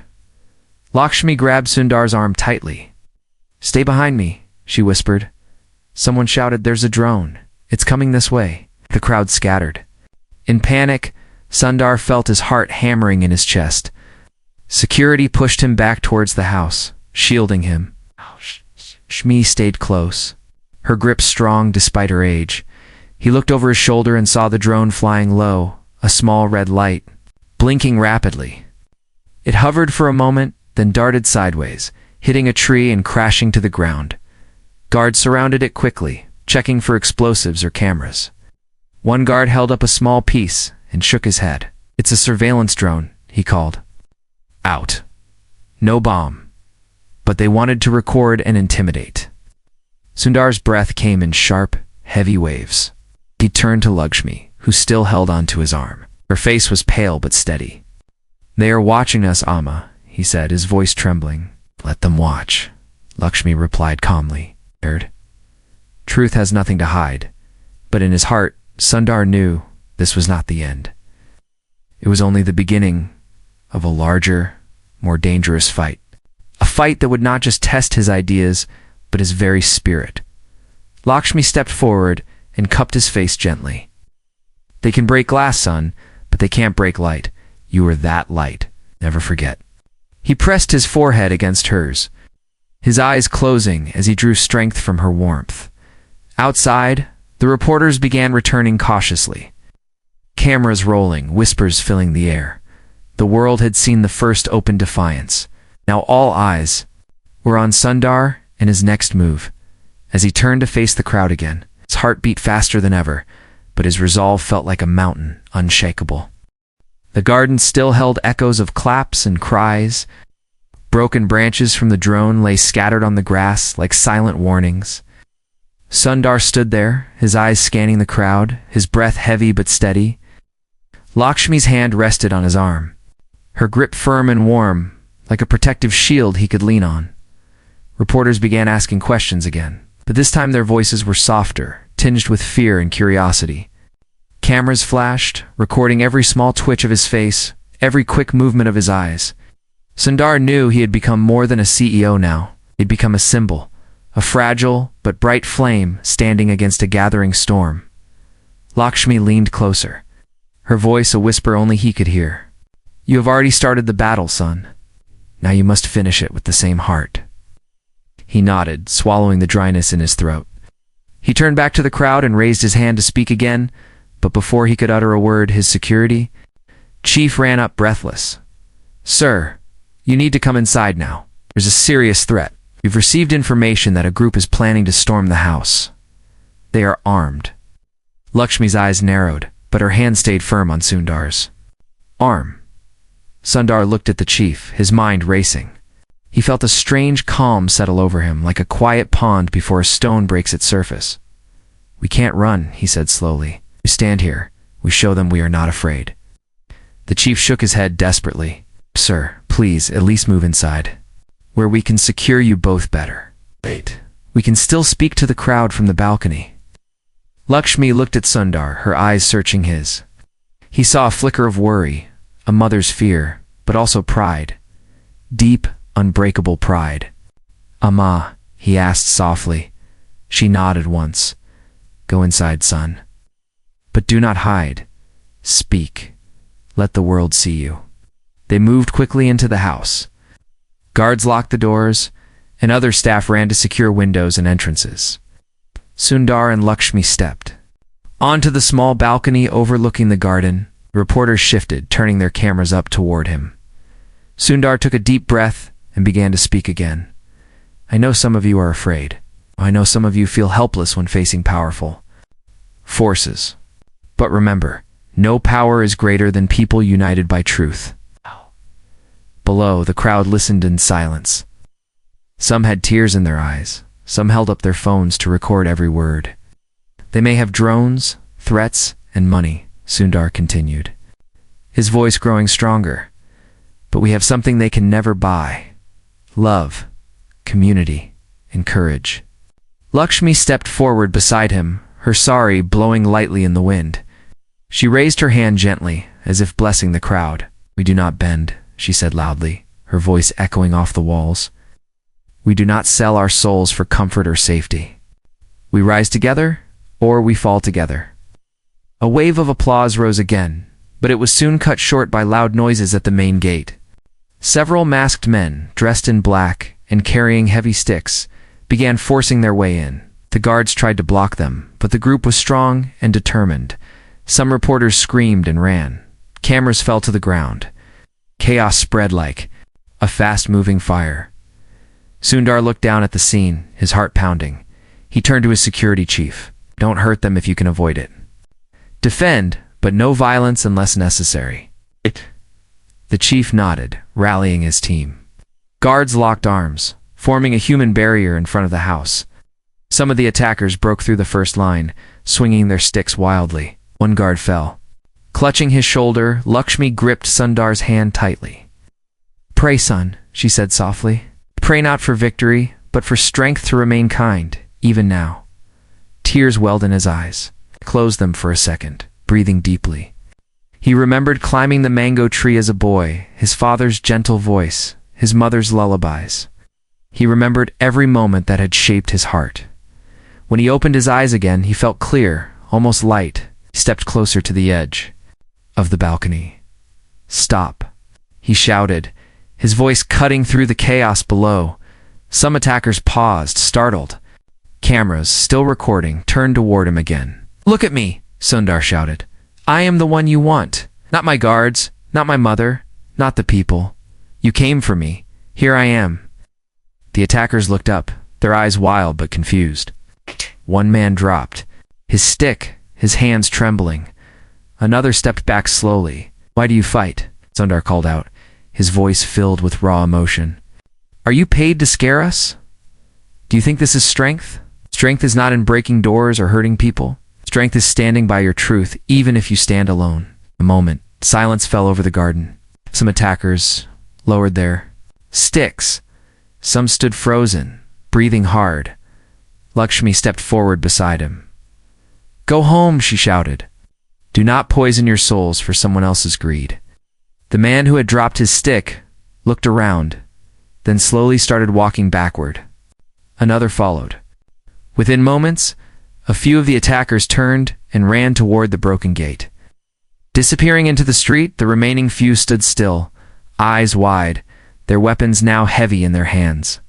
Lakshmi grabbed Sundar's arm tightly. Stay behind me, she whispered. Someone shouted, there's a drone. It's coming this way. The crowd scattered. In panic, Sundar felt his heart hammering in his chest. Security pushed him back towards the house, shielding him. Shmi stayed close, her grip strong despite her age. He looked over his shoulder and saw the drone flying low, a small red light, blinking rapidly. It hovered for a moment, then darted sideways, hitting a tree and crashing to the ground. Guards surrounded it quickly, checking for explosives or cameras. One guard held up a small piece and shook his head. It's a surveillance drone, he called. Out. No bomb. But they wanted to record and intimidate. Sundar's breath came in sharp, heavy waves. He turned to Lakshmi, who still held onto his arm. Her face was pale but steady. They are watching us, Amma, he said, his voice trembling. Let them watch, Lakshmi replied calmly. Truth has nothing to hide, but in his heart, Sundar knew this was not the end. It was only the beginning of a larger, more dangerous fight. A fight that would not just test his ideas, but his very spirit. Lakshmi stepped forward and cupped his face gently. They can break glass, son, but they can't break light. You are that light. Never forget. He pressed his forehead against hers, his eyes closing as he drew strength from her warmth. Outside, The reporters began returning cautiously. Cameras rolling, whispers filling the air. The world had seen the first open defiance. Now all eyes were on Sundar and his next move. As he turned to face the crowd again, his heart beat faster than ever, but his resolve felt like a mountain, unshakable. The garden still held echoes of claps and cries. Broken branches from the drone lay scattered on the grass like silent warnings. Sundar stood there, his eyes scanning the crowd, his breath heavy but steady. Lakshmi's hand rested on his arm, her grip firm and warm, like a protective shield he could lean on. Reporters began asking questions again, but this time their voices were softer, tinged with fear and curiosity. Cameras flashed, recording every small twitch of his face, every quick movement of his eyes. Sundar knew he had become more than a CEO now. He'd become a symbol, a fragile but bright flame standing against a gathering storm. Lakshmi leaned closer, her voice a whisper only he could hear. "You have already started the battle, son. Now you must finish it with the same heart." He nodded, swallowing the dryness in his throat. He turned back to the crowd and raised his hand to speak again, but before he could utter a word, his security chief ran up breathless. "Sir, you need to come inside now. There's a serious threat. We've received information that a group is planning to storm the house. They are armed." Lakshmi's eyes narrowed, but her hand stayed firm on Sundar's arm. Sundar looked at the chief, his mind racing. He felt a strange calm settle over him, like a quiet pond before a stone breaks its surface. "We can't run," he said slowly. "We stand here. We show them we are not afraid." The chief shook his head desperately. "Sir, please, at least move inside, where we can secure you both better. Wait. We can still speak to the crowd from the balcony." Lakshmi looked at Sundar, her eyes searching his. He saw a flicker of worry, a mother's fear, but also pride. Deep, unbreakable pride. "Amma," he asked softly. She nodded once. "Go inside, son. But do not hide. Speak. Let the world see you." They moved quickly into the house. Guards locked the doors, and other staff ran to secure windows and entrances. Sundar and Lakshmi stepped onto the small balcony overlooking the garden. Reporters shifted, turning their cameras up toward him. Sundar took a deep breath and began to speak again. "I know some of you are afraid. I know some of you feel helpless when facing powerful forces. But remember, no power is greater than people united by truth." Below, the crowd listened in silence. Some had tears in their eyes. Some held up their phones to record every word. "They may have drones, threats, and money," Sundar continued, his voice growing stronger. "But we have something they can never buy: love, community, and courage." Lakshmi stepped forward beside him, her sari blowing lightly in the wind. She raised her hand gently, as if blessing the crowd. "We do not bend," she said loudly, her voice echoing off the walls. "We do not sell our souls for comfort or safety. We rise together, or we fall together." A wave of applause rose again, but it was soon cut short by loud noises at the main gate. Several masked men, dressed in black and carrying heavy sticks, began forcing their way in. The guards tried to block them, but the group was strong and determined. Some reporters screamed and ran. Cameras fell to the ground. Chaos spread like a fast-moving fire. Sundar looked down at the scene, his heart pounding. He turned to his security chief. "Don't hurt them if you can avoid it. Defend, but no violence unless necessary." The chief nodded, rallying his team. Guards locked arms, forming a human barrier in front of the house. Some of the attackers broke through the first line, swinging their sticks wildly. One guard fell. Clutching his shoulder, Lakshmi gripped Sundar's hand tightly. "Pray, son," she said softly. "Pray not for victory, but for strength to remain kind, even now." Tears welled in his eyes. He closed them for a second, breathing deeply. He remembered climbing the mango tree as a boy, his father's gentle voice, his mother's lullabies. He remembered every moment that had shaped his heart. When he opened his eyes again, he felt clear, almost light. He stepped closer to the edge of the balcony. "Stop," he shouted, his voice cutting through the chaos below. Some attackers paused, startled. Cameras, still recording, turned toward him again. "Look at me," Sundar shouted. "I am the one you want. Not my guards, not my mother, not the people. You came for me. Here I am." The attackers looked up, their eyes wild but confused. One man dropped, his stick, his hands trembling. Another stepped back slowly. "Why do you fight?" Sundar called out, his voice filled with raw emotion. "Are you paid to scare us? Do you think this is strength? Strength is not in breaking doors or hurting people. Strength is standing by your truth, even if you stand alone." A moment, silence fell over the garden. Some attackers lowered their sticks. Some stood frozen, breathing hard. Lakshmi stepped forward beside him. "Go home," she shouted. "Do not poison your souls for someone else's greed." The man who had dropped his stick looked around, then slowly started walking backward. Another followed. Within moments, a few of the attackers turned and ran toward the broken gate. Disappearing into the street, the remaining few stood still, eyes wide, their weapons now heavy in their hands.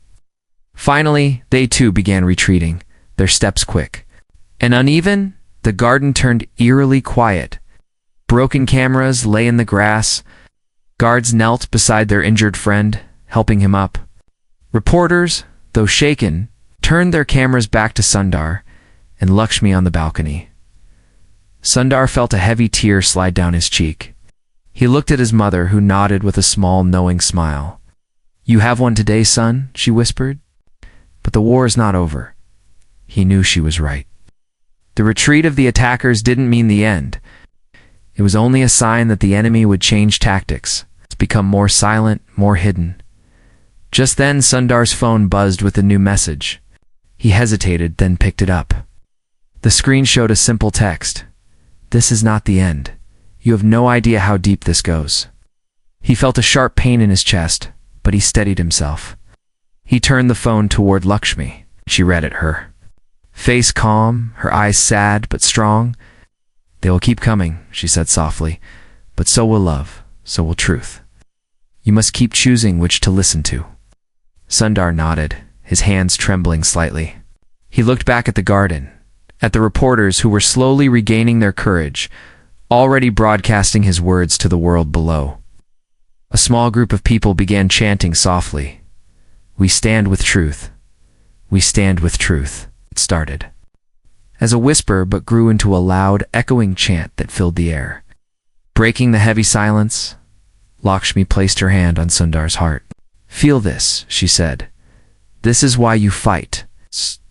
Finally, they too began retreating, their steps quick. And uneven, the garden turned eerily quiet. Broken cameras lay in the grass. Guards knelt beside their injured friend, helping him up. Reporters, though shaken, turned their cameras back to Sundar and Lakshmi on the balcony. Sundar felt a heavy tear slide down his cheek. He looked at his mother, who nodded with a small, knowing smile. "You have one today, son," she whispered. But the war is not over. He knew she was right. The retreat of the attackers didn't mean the end. It was only a sign that the enemy would change tactics, become more silent, more hidden. Just then, Sundar's phone buzzed with a new message. He hesitated, then picked it up. The screen showed a simple text. "This is not the end. You have no idea how deep this goes." He felt a sharp pain in his chest, but he steadied himself. He turned the phone toward Lakshmi. She read at her. Face calm, her eyes sad but strong. "They will keep coming," she said softly, "but so will love, so will truth. You must keep choosing which to listen to." Sundar nodded, his hands trembling slightly. He looked back at the garden, at the reporters who were slowly regaining their courage, already broadcasting his words to the world below. A small group of people began chanting softly. "We stand with truth. We stand with truth." It started as a whisper but grew into a loud, echoing chant that filled the air. Breaking the heavy silence, Lakshmi placed her hand on Sundar's heart. "Feel this," she said. "This is why you fight.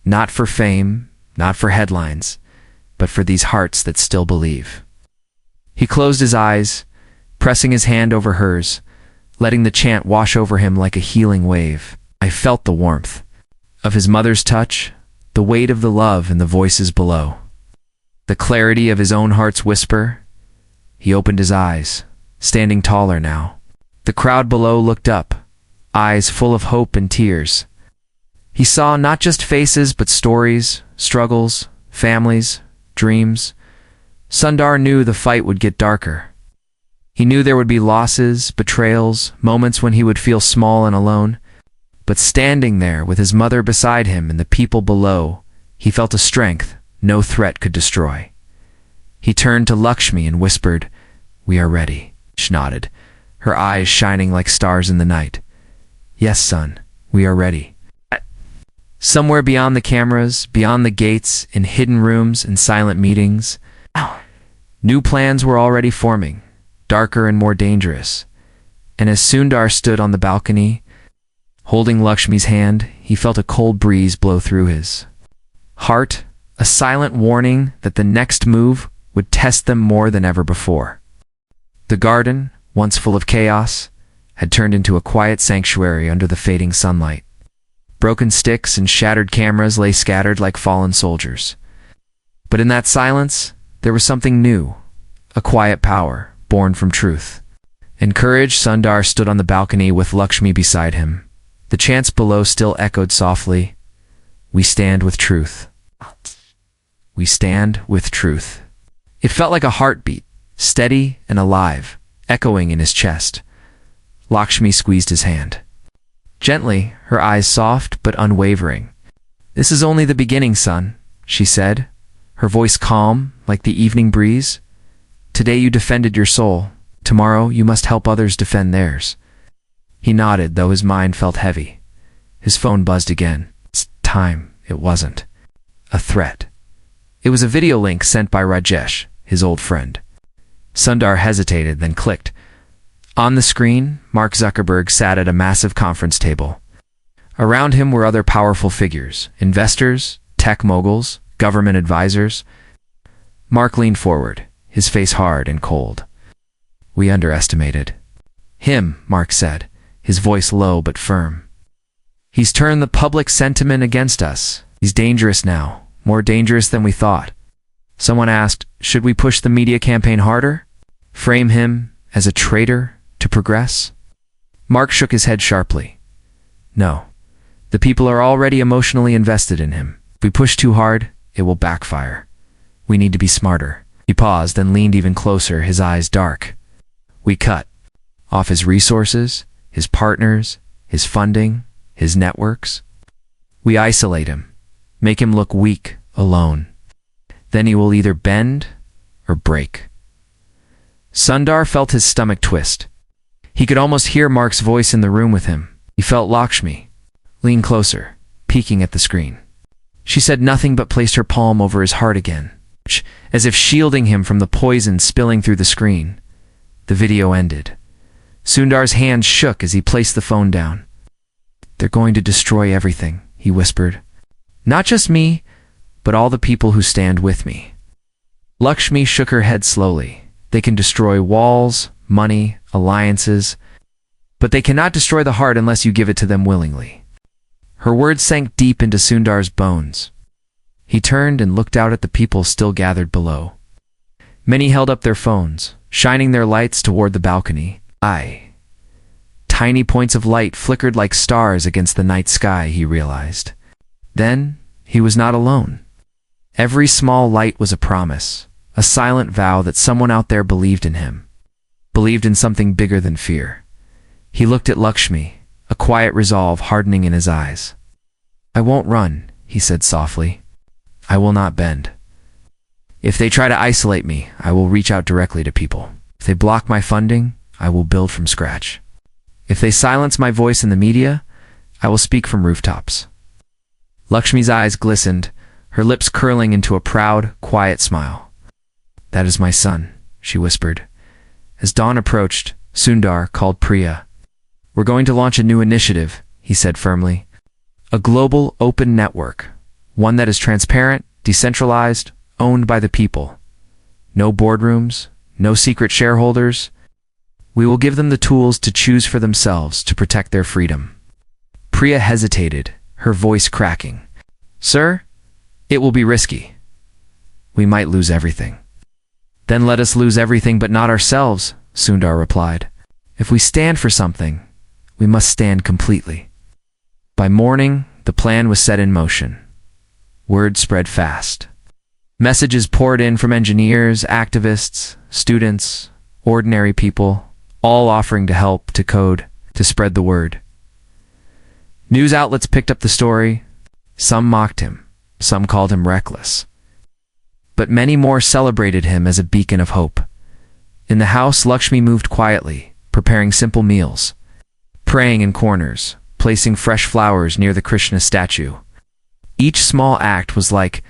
Not for fame, not for headlines, but for these hearts that still believe." He closed his eyes, pressing his hand over hers, letting the chant wash over him like a healing wave. I felt the warmth of his mother's touch, the weight of the love in the voices below, the clarity of his own heart's whisper. He opened his eyes, standing taller now. The crowd below looked up, eyes full of hope and tears. He saw not just faces but stories, struggles, families, dreams. Sundar knew the fight would get darker. He knew there would be losses, betrayals, moments when he would feel small and alone. But standing there with his mother beside him and the people below, he felt a strength no threat could destroy. He turned to Lakshmi and whispered, "We are ready." She nodded, her eyes shining like stars in the night. "Yes, son, we are ready." Somewhere beyond the cameras, beyond the gates, in hidden rooms and silent meetings, new plans were already forming, darker and more dangerous. And as Sundar stood on the balcony, holding Lakshmi's hand, he felt a cold breeze blow through his heart, a silent warning that the next move would test them more than ever before. The garden, once full of chaos, had turned into a quiet sanctuary under the fading sunlight. Broken sticks and shattered cameras lay scattered like fallen soldiers. But in that silence, there was something new, a quiet power born from truth. Encouraged, Sundar stood on the balcony with Lakshmi beside him. The chants below still echoed softly. "We stand with truth. We stand with truth." It felt like a heartbeat, steady and alive, echoing in his chest. Lakshmi squeezed his hand. Gently, her eyes soft but unwavering. "This is only the beginning, son," she said, her voice calm like the evening breeze. "Today you defended your soul. Tomorrow you must help others defend theirs." He nodded, though his mind felt heavy. His phone buzzed again. It's time. It wasn't a threat. It was a video link sent by Rajesh, his old friend. Sundar hesitated, then clicked. On the screen, Mark Zuckerberg sat at a massive conference table. Around him were other powerful figures: investors, tech moguls, government advisors. Mark leaned forward, his face hard and cold. "We underestimated him," Mark said, his voice low but firm. "He's turned the public sentiment against us. He's dangerous now, more dangerous than we thought." Someone asked, "Should we push the media campaign harder? Frame him as a traitor to progress?" Mark shook his head sharply. "No. The people are already emotionally invested in him. If we push too hard, it will backfire. We need to be smarter." He paused, then leaned even closer, his eyes dark. "We cut off his resources, his partners, his funding, his networks. We isolate him, make him look weak, alone. Then he will either bend or break." Sundar felt his stomach twist. He could almost hear Mark's voice in the room with him. He felt Lakshmi lean closer, peeking at the screen. She said nothing but placed her palm over his heart again, as if shielding him from the poison spilling through the screen. The video ended. Sundar's hands shook as he placed the phone down. "They're going to destroy everything," he whispered. "Not just me, but all the people who stand with me." Lakshmi shook her head slowly. "They can destroy walls, money, alliances, but they cannot destroy the heart unless you give it to them willingly." Her words sank deep into Sundar's bones. He turned and looked out at the people still gathered below. Many held up their phones, shining their lights toward the balcony. Tiny points of light flickered like stars against the night sky, he realized. Then he was not alone. Every small light was a promise, a silent vow that someone out there believed in him, believed in something bigger than fear. He looked at Lakshmi, a quiet resolve hardening in his eyes. "I won't run," he said softly. "I will not bend. If they try to isolate me, I will reach out directly to people. If they block my funding, I will build from scratch. If they silence my voice in the media, I will speak from rooftops." Lakshmi's eyes glistened, her lips curling into a proud, quiet smile. "That is my son," she whispered. As dawn approached, Sundar called Priya. "We're going to launch a new initiative," he said firmly. "A global open network, one that is transparent, decentralized, owned by the people. No boardrooms, no secret shareholders. We will give them the tools to choose for themselves to protect their freedom." Priya hesitated, her voice cracking. "Sir, it will be risky. We might lose everything." "Then let us lose everything but not ourselves," Sundar replied. "If we stand for something, we must stand completely." By morning, the plan was set in motion. Word spread fast. Messages poured in from engineers, activists, students, ordinary people, all offering to help, to code, to spread the word. News outlets picked up the story. Some mocked him, some called him reckless. But many more celebrated him as a beacon of hope. In the house, Lakshmi moved quietly, preparing simple meals, praying in corners, placing fresh flowers near the Krishna statue. Each small act was like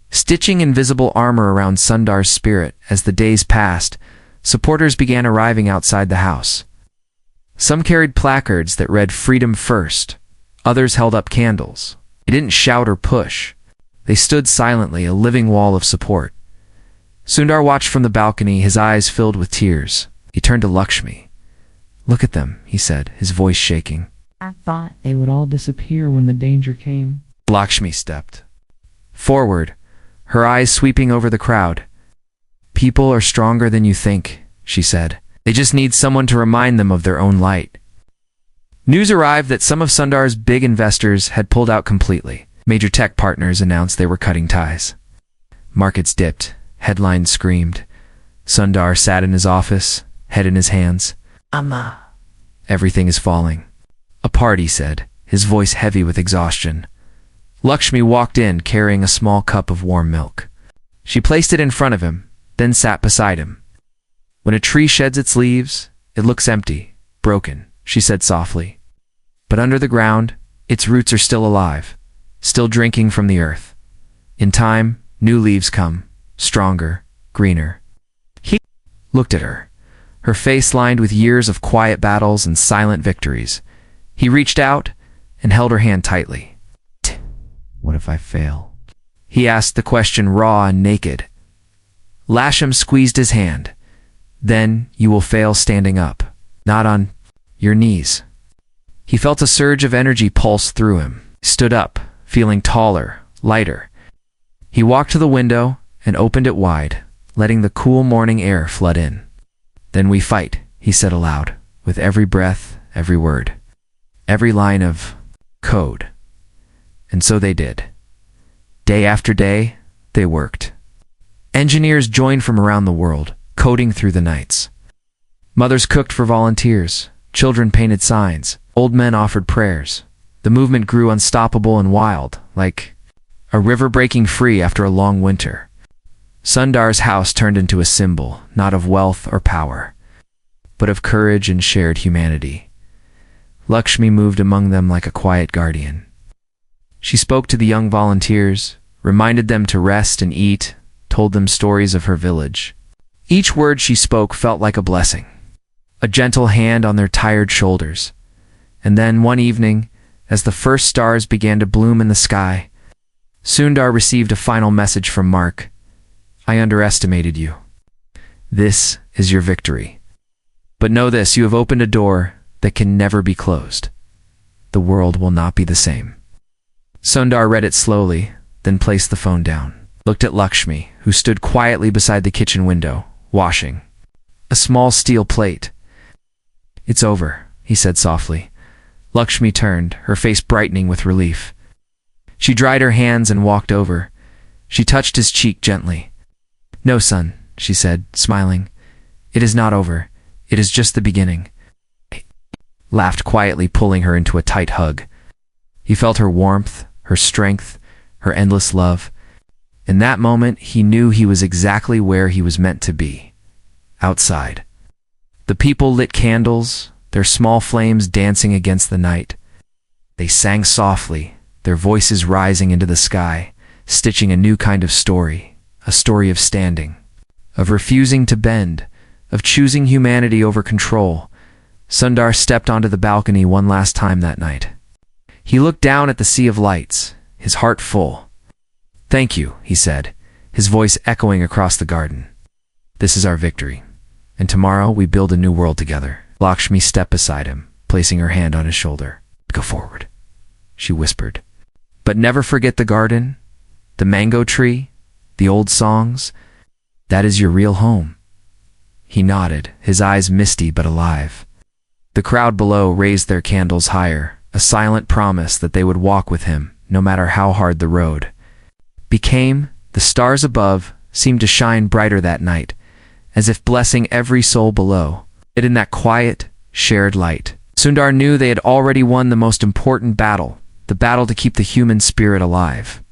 stitching invisible armor around Sundar's spirit. As the days passed, supporters began arriving outside the house. Some carried placards that read "Freedom First." Others held up candles. They didn't shout or push. They stood silently, a living wall of support. Sundar watched from the balcony, his eyes filled with tears. He turned to Lakshmi. "Look at them," he said, his voice shaking. "I thought they would all disappear when the danger came." Lakshmi stepped forward, her eyes sweeping over the crowd. "People are stronger than you think," she said. "They just need someone to remind them of their own light." News arrived that some of Sundar's big investors had pulled out completely. Major tech partners announced they were cutting ties. Markets dipped. Headlines screamed. Sundar sat in his office, head in his hands. Amma. "Everything is falling." "Apart," he said, his voice heavy with exhaustion. Lakshmi walked in carrying a small cup of warm milk. She placed it in front of him, then sat beside him. When a tree sheds its leaves, it looks empty, broken, she said softly. But under the ground, its roots are still alive, still drinking from the earth. In time, new leaves come, stronger, greener. He looked at her, her face lined with years of quiet battles and silent victories. He reached out and held her hand tightly. What if I fail? He asked the question raw and naked. Lakshmi squeezed his hand. Then you will fail standing up, not on your knees. He felt a surge of energy pulse through him. He stood up, feeling taller, lighter. He walked to the window and opened it wide, letting the cool morning air flood in. Then we fight, he said aloud, with every breath, every word, every line of code. And so they did. Day after day, they worked. Engineers joined from around the world, coding through the nights. Mothers cooked for volunteers, children painted signs, old men offered prayers. The movement grew unstoppable and wild, like a river breaking free after a long winter. Sundar's house turned into a symbol, not of wealth or power, but of courage and shared humanity. Lakshmi moved among them like a quiet guardian. She spoke to the young volunteers, reminded them to rest and eat, told them stories of her village. Each word she spoke felt like a blessing, a gentle hand on their tired shoulders. And then one evening, as the first stars began to bloom in the sky, Sundar received a final message from Mark. I underestimated you. This is your victory. But know this, you have opened a door that can never be closed. The world will not be the same. Sundar read it slowly, then placed the phone down. Looked at Lakshmi, who stood quietly beside the kitchen window, washing a small steel plate. It's over, he said softly. Lakshmi turned, her face brightening with relief. She dried her hands and walked over. She touched his cheek gently. No, son, she said, smiling. It is not over. It is just the beginning. He laughed quietly, pulling her into a tight hug. He felt her warmth, her strength, her endless love. In that moment, he knew he was exactly where he was meant to be. Outside. The people lit candles, their small flames dancing against the night. They sang softly, their voices rising into the sky, stitching a new kind of story, a story of standing, of refusing to bend, of choosing humanity over control. Sundar stepped onto the balcony one last time that night. He looked down at the sea of lights, his heart full. Thank you, he said, his voice echoing across the garden. This is our victory, and tomorrow we build a new world together. Lakshmi stepped beside him, placing her hand on his shoulder. Go forward, she whispered. But never forget the garden, the mango tree, the old songs. That is your real home. He nodded, his eyes misty but alive. The crowd below raised their candles higher, a silent promise that they would walk with him, no matter how hard the road became. The stars above seemed to shine brighter that night, as if blessing every soul below. Yet in that quiet, shared light, Sundar knew they had already won the most important battle, the battle to keep the human spirit alive.